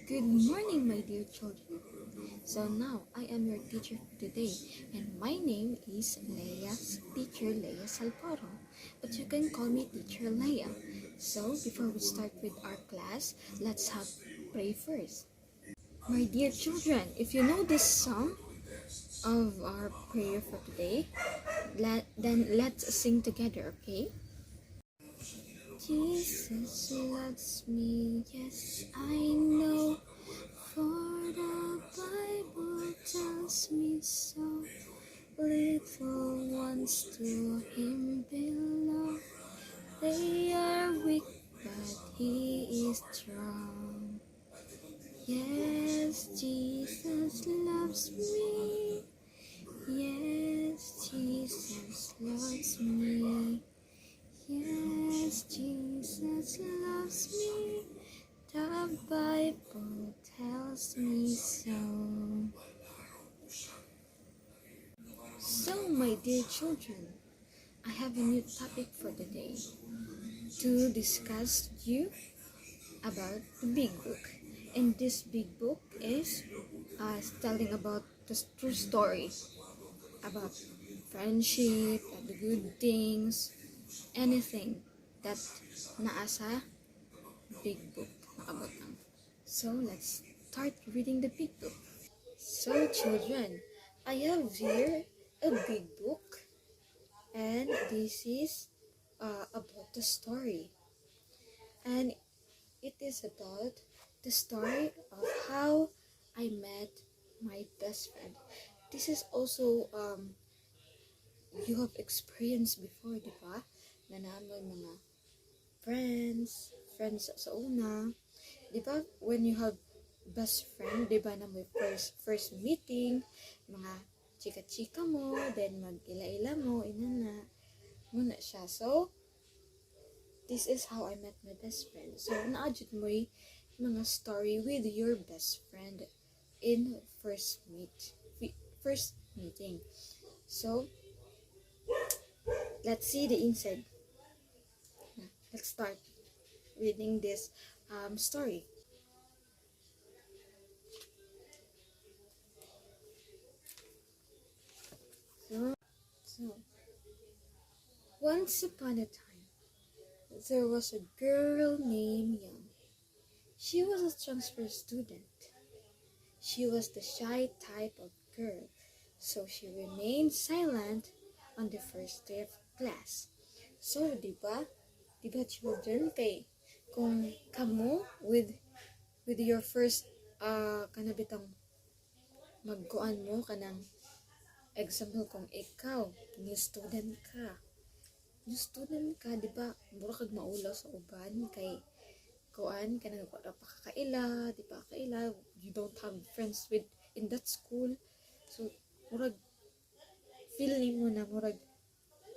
Good morning, my dear children. So now I am your teacher for today, and my name is Teacher Leia Salporo, but you can call me Teacher Leia. So before we start with our class, let's have pray first. My dear children, if you know this song of our prayer for today, then let's sing together, okay? Jesus loves me, yes, I know. For the Bible tells me so. Little ones to him belong. They are weak, but he is strong. Yes, Jesus loves me. Yes, Jesus loves me. Yes, Jesus loves me. The Bible tells me so. So, my dear children, I have a new topic for today to discuss you about the big book. And this big book is telling about the true story about friendship and the good things, anything that naasa big book nakabutang. So, let's start reading the big book. So, children, I have here a big book, and this is about the story. And it is about the story of how I met my best friend. This is also, you have experienced before, di ba? Na naman mga friends sa una. Di ba, when you have best friend, di ba na may first meeting, mga chika-chika mo, then mag-ila-ila mo, inana, muna siya. So, this is how I met my best friend. So, naadjud mo mga story with your best friend in first meeting. So, let's see the inside. Let's start reading this story. So, once upon a time, there was a girl named Young. She was a transfer student. She was the shy type of girl, so she remained silent on the first day of class. So, di ba children, kung kamo with your first kanabitang magkuan mo kanang example kung ikaw new student ka, di ba mura kag maulaw sa uban kay kuan kanang wala pa kakaila, di pa kaila, you don't have friends with in that school. So murag feel nimo na murag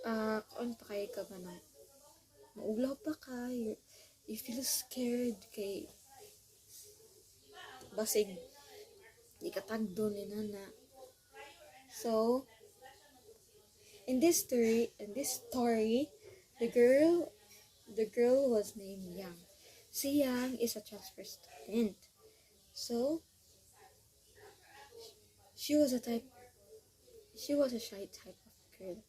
kuan pa kay ka ba na maulaw pa ka, you feel scared kay basig di ka tagdo ni nana. So in this story, the girl was named Yang. Si Yang is a transfer student. So she was a shy type of girl.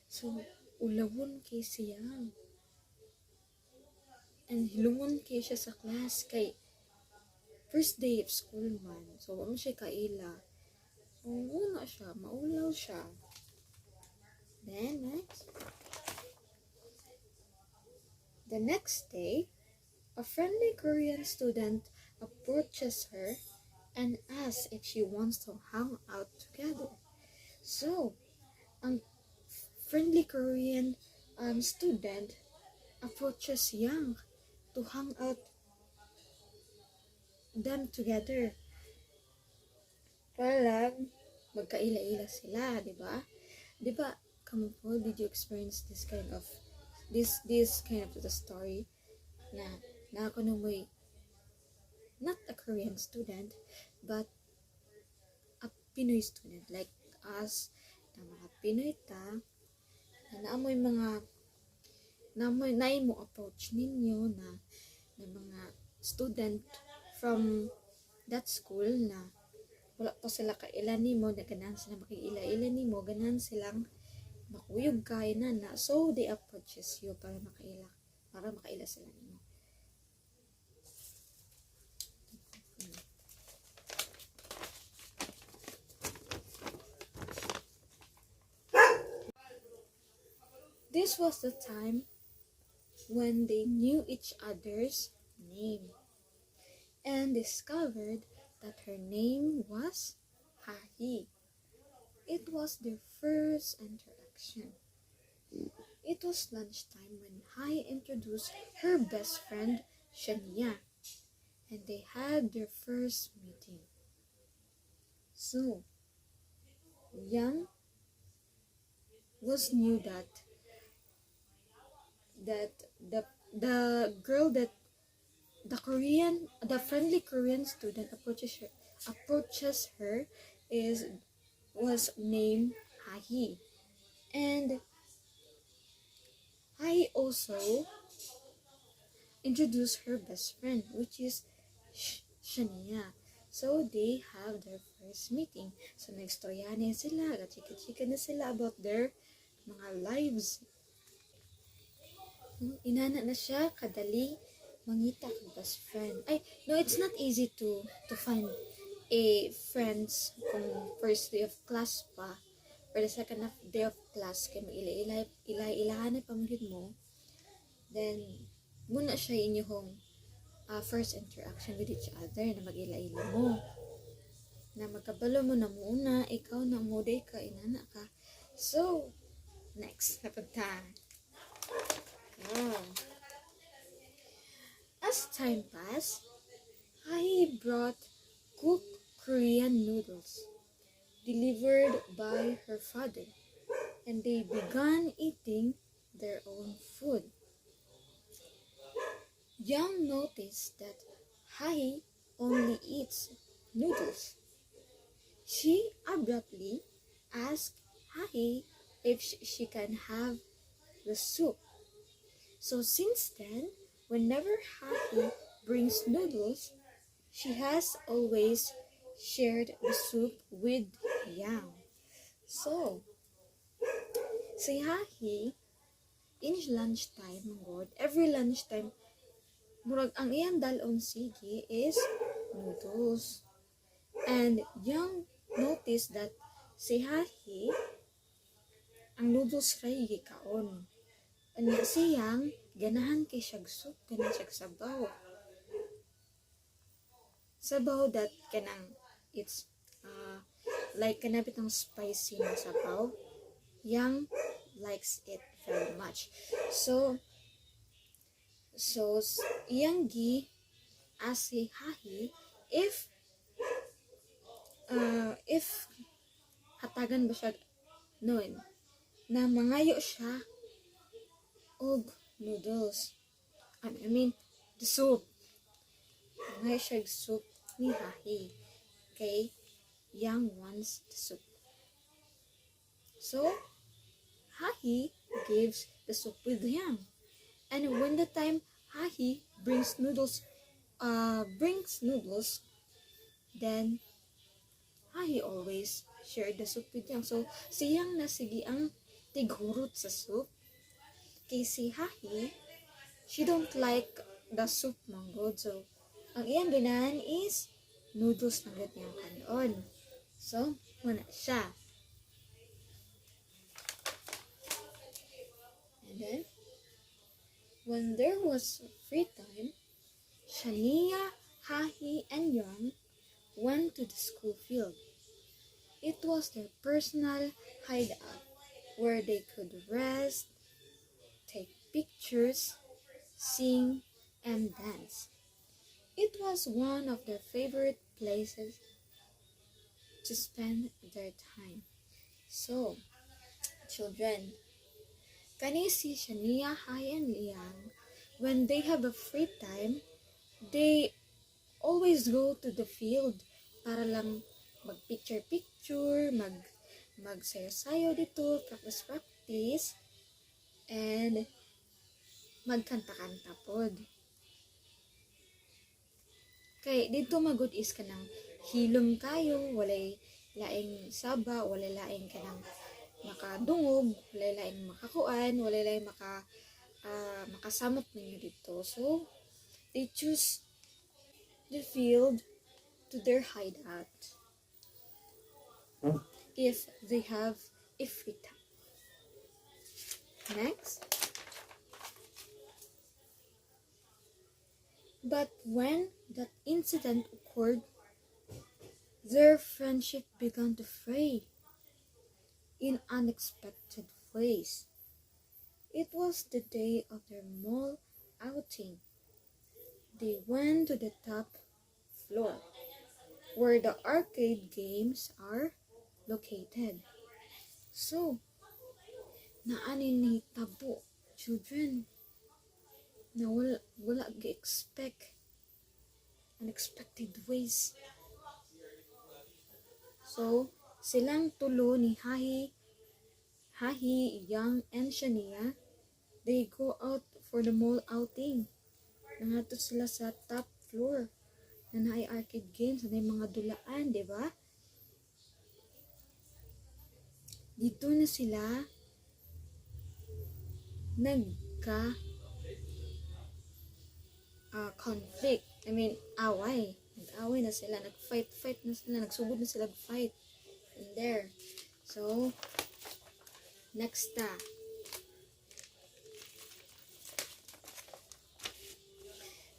So ulawon kay si Yang. And hilungon kay siya sa class kay first day of school man. So wala siya kaila. So maulaw siya. Then the next day, a friendly Korean student approaches her and asks if she wants to hang out together. So, ang friendly Korean student approaches Yang to hang out them together. Para lang magkaila-ila sila, di ba? Di ba, kamu po, did you experience this kind of the story na ako nung may not a Korean student but a Pinoy student like us na mga Pinoy ta na naamoy mga mo approach ninyo na mga student from that school na wala pa sila kailan nimo, na ganahan sila makiila-ila nimo, ganahan silang makuyog kay na. So they approaches you para makaila sila nimo. This was the time when they knew each other's name and discovered that her name was Hahi. It was their first interaction. It was lunchtime when Hahi introduced her best friend, Shania, and they had their first meeting. So, Yang knew that the girl that the friendly Korean student approaches her was named Hahi, and Hahi also introduced her best friend, which is Shania. So they have their first meeting. So nagstorya na sila, chika-chika na sila about their mga lives. Inana na siya kadali mangita kang best friend. No, it's not easy to find a friends kung first day of class pa. Or the second day of class, kaya mag-ilahan na pamilid mo. Then, muna siya inyong first interaction with each other na mag-ila-ila mo. Na magkabalo mo na muna, ikaw na moday ka, inana ka. So, next, napunta. As time passed, Hahi brought cooked Korean noodles delivered by her father, and they began eating their own food. Yang noticed that Hahi only eats noodles. She abruptly asked Hahi if she can have the soup. So since then, whenever Hahi brings noodles, she has always shared the soup with Yang. So, si Hahi, in lunchtime, every lunchtime, murag ang iyang dalon sige is noodles. And Yang noticed that si Hahi, ang noodles ray gikaon. Anya siyang ganahan kay siyag soup, ganahan siyag sabaw. Sabaw that kanang it's like kanabit ng spicy na sabaw. Yang likes it very much. So Yang gi ask si Hahi if hatagan ba siya noon na mangayo siya og noodles. I mean, the soup. Mangayo siya og soup ni Hahi. Okay? Yang wants the soup. So, Hahi gives the soup with Yang. And when the time Hahi brings noodles, then Hahi always shared the soup with Yang. So, si Yang na sige ang tighurot sa soup. Kay si Hahi, she don't like the soup manggod. So, ang iyang ganahan is noodles na niyang kanon. So, muna siya. And then, when there was free time, Shania, Hahi, and Yang went to the school field. It was their personal hideout where they could rest, take pictures, sing, and dance. It was one of their favorite places to spend their time. So, children, kani si Shania, Hahi, and Yang, when they have a free time, they always go to the field para lang mag-picture-picture, magsayo-sayo dito, practice, and magkanta-kanta pod. Kay dito magud is kanang hilom kayo, walay laing saba, walay laing kanang makadungog, walay laing makakuan, walay laing makasamot ninyo dito. So, they choose the field to their hideout if they have a free time. Next. But when that incident occurred, their friendship began to fray in unexpected ways. It was the day of their mall outing. They went to the top floor, where the arcade games are located. So, naani ni tabo, children, na wala gi-expect, unexpected ways. So, silang tulo ni Hahi, Yang, and Shania, they go out for the mall outing. Nangato sila sa top floor na naay arcade games, na mga dulaan, di ba? Dito na sila conflict. Away. Nag-away na sila, nag-fight na sila, nagsugod na sila fight in there. So, next ta.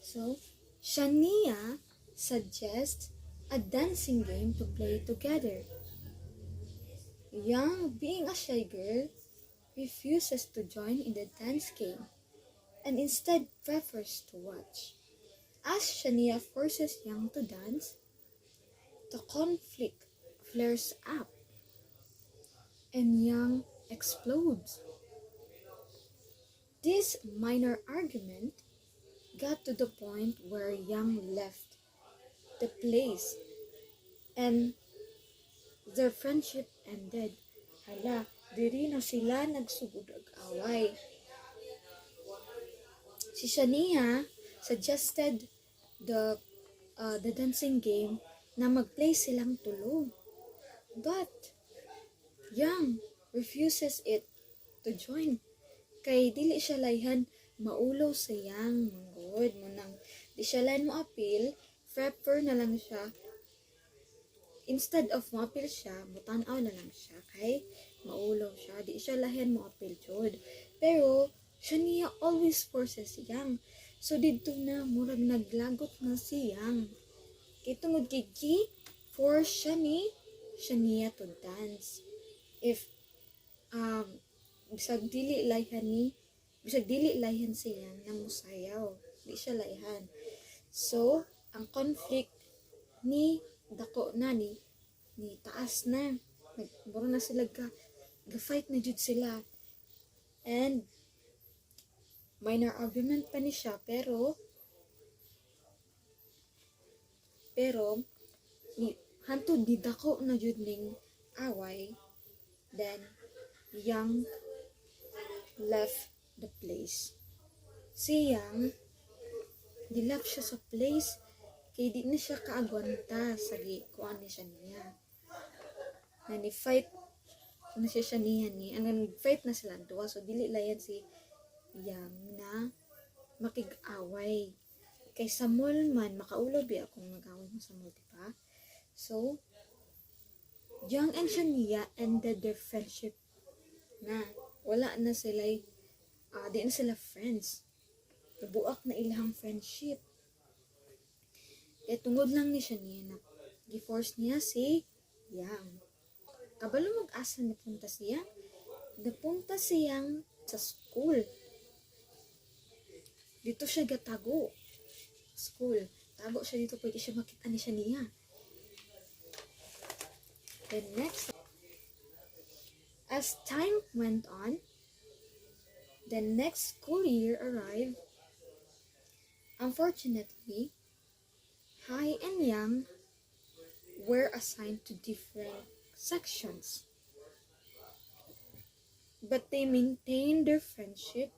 So, Shania suggests a dancing game to play together. Yang, being a shy girl, refuses to join in the dance game and instead prefers to watch. As Shania forces Yang to dance, the conflict flares up and Yang explodes. This minor argument got to the point where Yang left the place and their friendship ended. Hala, diri na sila nagsugod og away. Si Shania suggested the dancing game na mag-play silang tulo. But Yang refuses it to join. Kay dili siya layhan maulo sa Yang. Good mo nang di siya layhan mo appeal, prepper na lang siya. Instead of mo appeal siya, mutanaw na lang siya. Kay maulo siya, di siya layhan mo appeal jud. Pero Shania always forces Yang. So dito na murag naglagot na si Yang. Kay tungod kay force siya ni Shania to dance. If bisag dili layhan siya na musayaw, di siya layhan. So ang conflict ni dako na ni taas na, buro na sila ga-fight na jud sila, and minor argument pa ni siya, pero hantod ni dako na jud ning away. Then Yang left the place. Si Yang dilap siya sa place kay di na siya kaagwanta sa gikuan ni Shania. Na ni fight na siya Shania ni, fight na sila duwa, so dili layan si Yang na makig-away. Kay sa mall man, makaulo ba akong mag-away mo sa mall, diba? So, Yang and Shania ended their friendship na. Wala na sila, di na sila friends. Nabuak na ilang friendship. Kaya tungod lang ni Shania na gi-force niya si Yang. Kabalo mag-asa napunta siya. Napunta siyang sa school. Dito siya gatago. School. Tago siya dito, pwede siya makita ni Shania. Then next, as time went on, the next school year arrived. Unfortunately, Hai and Yang were assigned to different sections. But they maintained their friendship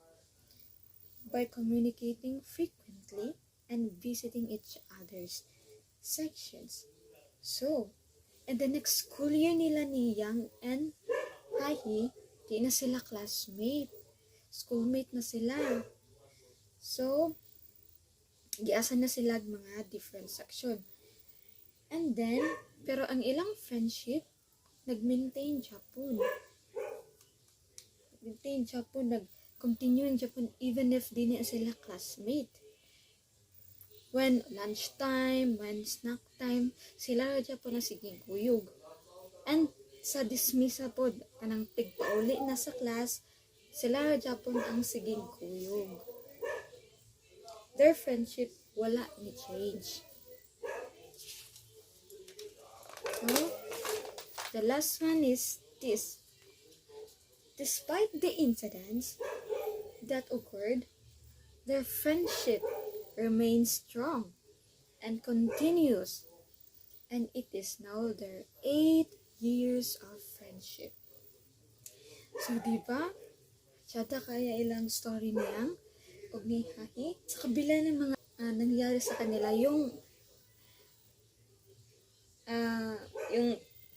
by communicating frequently and visiting each other's sections. So, in the next school year nila ni Yang and Hahi, di na sila classmate. Schoolmate na sila. So, giasa na sila mga different section. And then, pero ang ilang friendship, nag-maintain Japon. Nag-continue in Japan even if di na sila classmate. When lunchtime, when snack time, sila ra Japon na sige kuyog. And sa dismissa pod, kanang tigpauli na sa class, sila ra Japon ang siging kuyog. Their friendship wala ni change. So, the last one is this. Despite the incidents that occurred, their friendship remains strong and continues, and it is now their 8 years of friendship. So, diba? Sada kaya ilang story niyang og ni Hahi. Sa kabila ng mga nangyari sa kanila, yung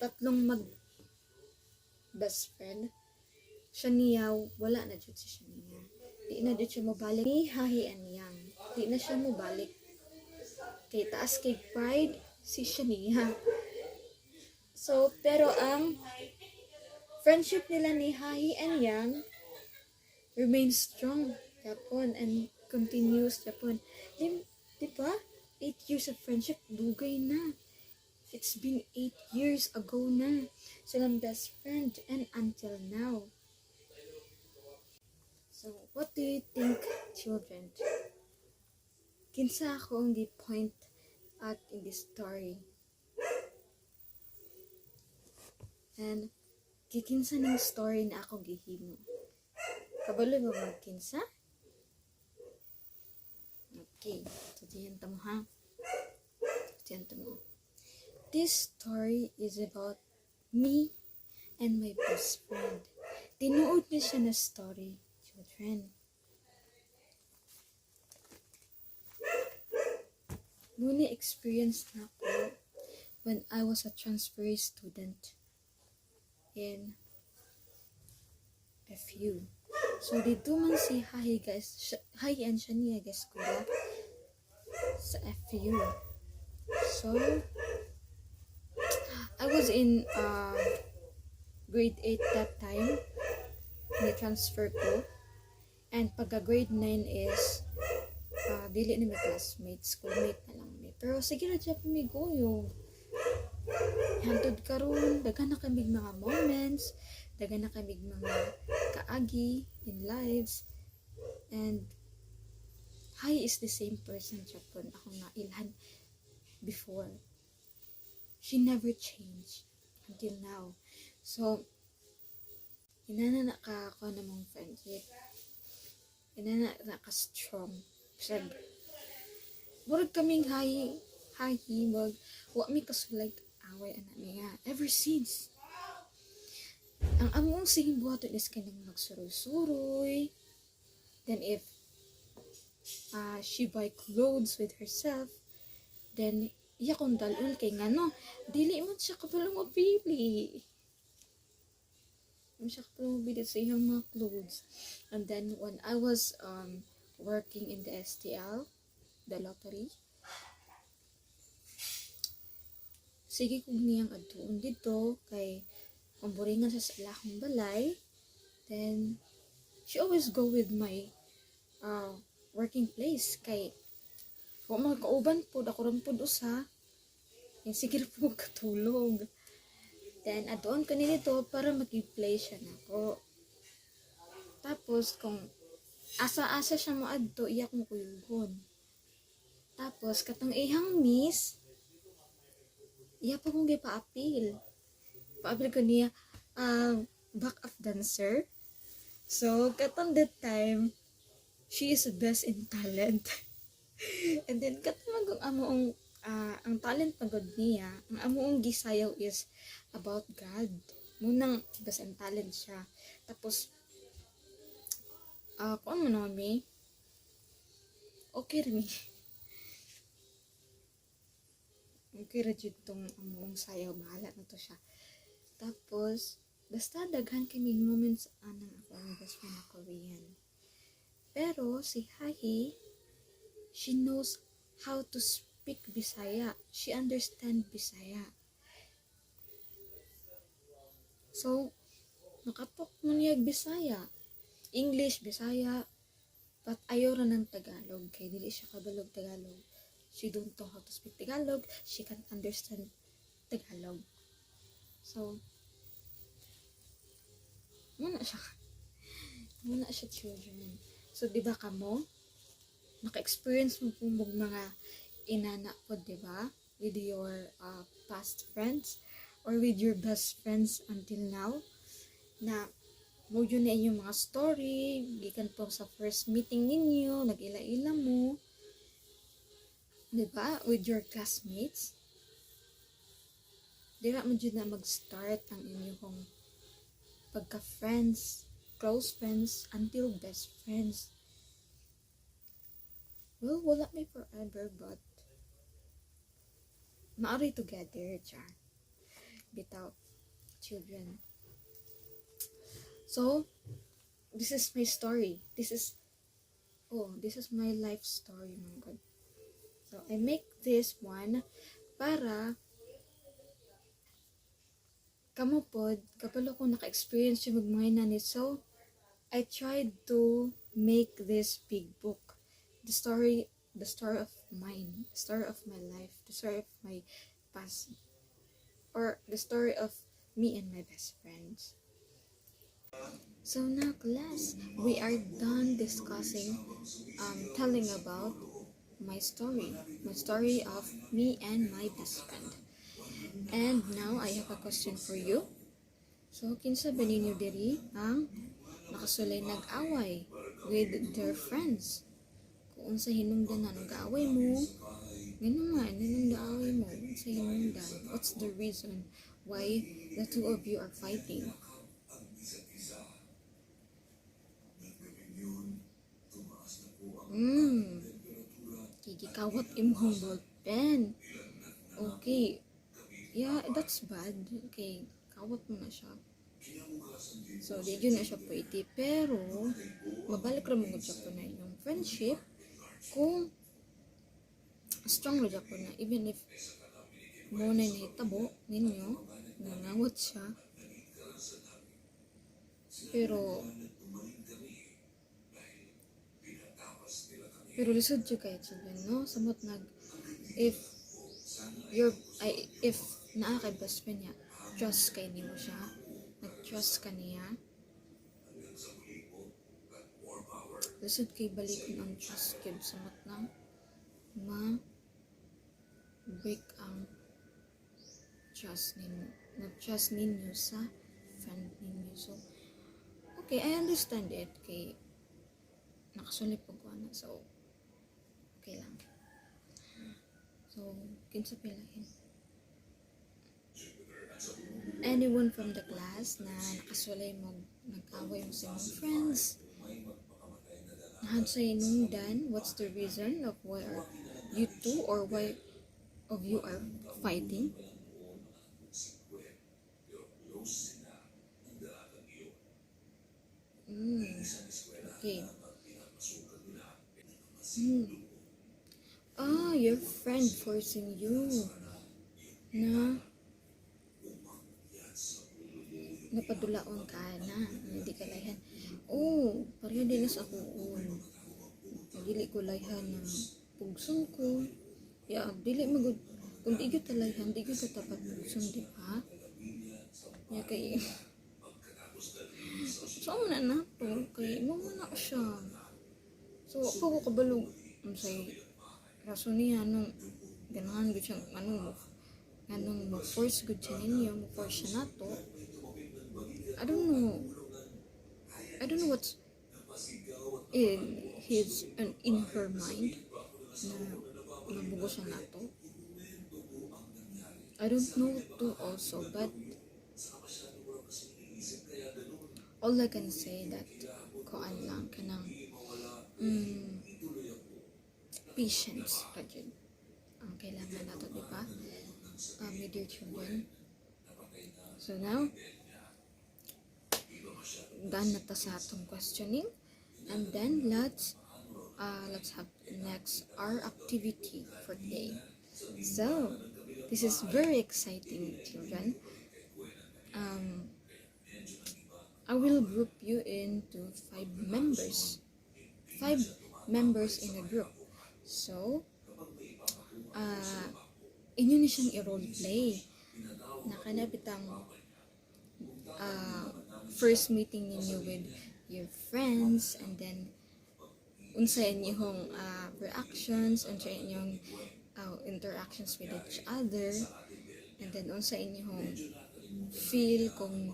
tatlong best friend, Shania, wala na dyan si Shania. Di na dyan siya mabalik ni Hahi and Yang. Di na siya mabalik. Kay taas kay pride si Shania. So, pero ang friendship nila ni Hahi and Yang remains strong Japon and continues Japon. Diba? 8 years of friendship, dugay na. It's been 8 years ago na. Silang best friend and until now. So, what do you think, children? Kinsa ako ang gi-point out in this story? And, kikinsa ng story na ako gihimo? Kabalo ba magkinsa? Okay, so diyan tamo ha. Diyan tamo. This story is about me and my best friend. Tinuod niya siya na story, children. Muna experience na ako when I was a transfer student in FU. So, dito man si Hahi guys, Hahi and Shania guys kuya sa FU. So, I was in grade 8 that time. Ni-transfer ko. And pagka grade 9 is dili na may classmate, schoolmate na lang may. Pero sige na dyan pumigoyo. Hantod karon, daghan na kamig mga moments, daghan na kamig mga kaagi in lives. And Hai is the same person Japon ako na ilhan before. She never changed until now. So, inana na ka ako namang friendship. Inana na ka strong. Kasi, murag kaming Hahi, mag, wa mi kasulay away anak niya. Ever since. Ang among singing buhaton is kanang magsuroy-suroy. Then if she buy clothes with herself, then iya kong dalul kay ngano, dili man siya kapalong mabili. Hindi siya kapalong mabili sa iyang mga clothes. And then when I was working in the STL, the lottery, sige kong niyang aduon dito kay kumburingan sa ilahang balay. Then she always go with my working place kay kung mga kauban po ako rin po usa yung sige po katulog. Then adoon ko nito para mag-play siya na po. Tapos kung asa-asa siya mo adto iya kong kuyugon. Tapos katong ihang miss iya pa kong gipa-appeal. Pa-appeal ko niya back-up dancer. So katong that time she is the best in talent. And then katong amoong ang talent pagod niya, ang amoong gisayaw is about God. Munang best in talent siya. Tapos kung ano naman mi, okay rin mi. okay ra jud tong among sayaw, bahala na to siya. Tapos basta daghan kami moments anang ako ang best friend na Korean. Pero si Hahi, she knows how to speak Bisaya. She understand Bisaya. So, nakatok mo niya Bisaya. English, Bisaya, but ayaw ra ng Tagalog. Kaya dili siya kabalog Tagalog. She don't know how to speak Tagalog. She can't understand Tagalog. So, muna siya children. So, di ba kamo? Naka-experience mo po mga inana po, di ba? With your past friends or with your best friends until now na mo yun na inyong mga story gikan po sa first meeting ninyo, nag-ila-ila mo, di ba? With your classmates. Di ba mo dyan na mag-start ang inyong pagka-friends, close friends, until best friends. Well, wala may forever, but maari together, char. Without children. So, this is my story. This is my life story, my God. So, I make this one para kamo pod, kapalo ko naka-experience yung magmay na nito. So, I tried to make this big book. The story of mine, the story of my life, the story of my past, or the story of me and my best friends. So now, class, we are done discussing, telling about my story of me and my best friend. And now, I have a question for you. So, kinsa ba ninyo diri ang nakasulay nag-away with their friends? Kung sa hinungdanan, nag-away mo, ganun nga, nag-away mo, sa hinungdan. What's the reason why the two of you are fighting? Kikikawat imong ballpen. Okay. Yeah, that's bad. Okay, kawat mo na siya. So, di yun na siya pwede. Pero, mabalik ra mo siya po na yung friendship kung strong ra po na. Even if mo na nahitabo ninyo, nangawat siya. Pero lisod siya kayo children, no? Samot if naa kay best friend niya, trust kay nimo siya, nag-trust ka niya, lisod kay balikon ang trust kib samot lang break ang trust ninyo sa friend ninyo. So, okay, I understand it. Kay nakasulip po ko na. So, okay lang. So, kinsa pilahin? Anyone from the class na nakasulay mo, nag-away mo sa mga friends, nahad sa inungdan, what's the reason of why are you two or why of you are fighting? Okay. Your friend forcing you na napadulaon ka na, hindi ka layhan. Pareha din sa akuon. Dili ko layhan ng pugson ko. Dili magud kung di gyud talayhan, di gyud tapat pugson, di ba? Kay so na nato kay mo na siya. So ako ko kabalo say rason niya nung ganahan gud siya anong mo-force gud siya ninyo, mo-force siya nato. I don't know what's in her mind na nabugo siya nato. I don't know too also, but all I can say that koan lang kanang patience ra jud ang kailangan nato, di ba? dear children. So now, done na ta sa atong questioning. And then, let's have next our activity for today. So, this is very exciting, children. I will group you into 5 members. 5 members in a group. So, inyo ni siyang i-role play. Nakanabitang first meeting ninyo with your friends, and then unsa inyong reactions, unsa inyong interactions with each other, and then unsa inyong feel kung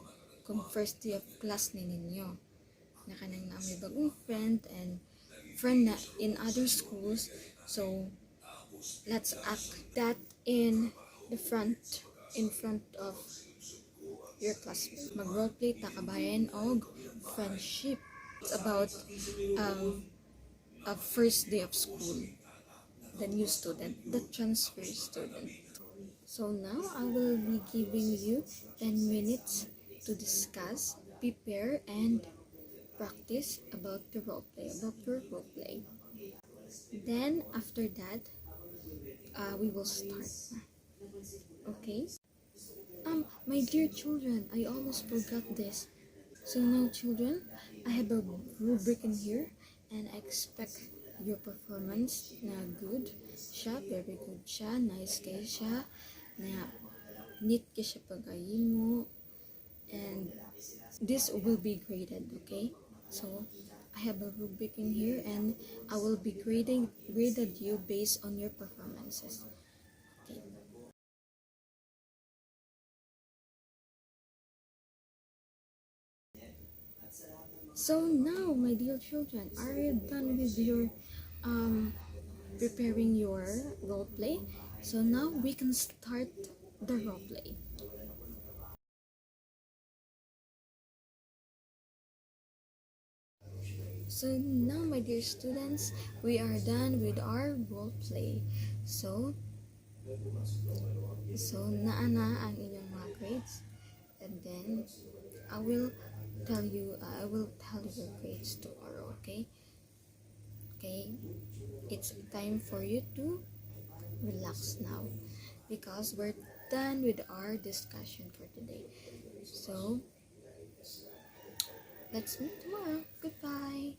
first day of class ni ninyo na kanang may bagong friend and friend na in other schools. So let's act that in front of your classmates. Mag-roleplay ta kabayan og friendship. It's about a first day of school, the new student, the transfer student. So now I will be giving you 10 minutes to discuss, prepare, and practice about your roleplay. Then after that, we will start. Okay? My dear children, I almost forgot this. So now, children, I have a rubric in here, and I expect your performance na good siya, very good siya, nice kay siya, na neat kay siya pag-ayimo, and this will be graded, okay? So, I have a rubric in here, and I will be graded you based on your performances. Okay. So now, my dear children, are you done with your preparing your role play? So now we can start the role play. So now, my dear students, we are done with our role play. So naa na ang inyong mga grades, and then I will tell you your grades tomorrow, okay? Okay, it's time for you to relax now because we're done with our discussion for today. So let's meet tomorrow. Goodbye.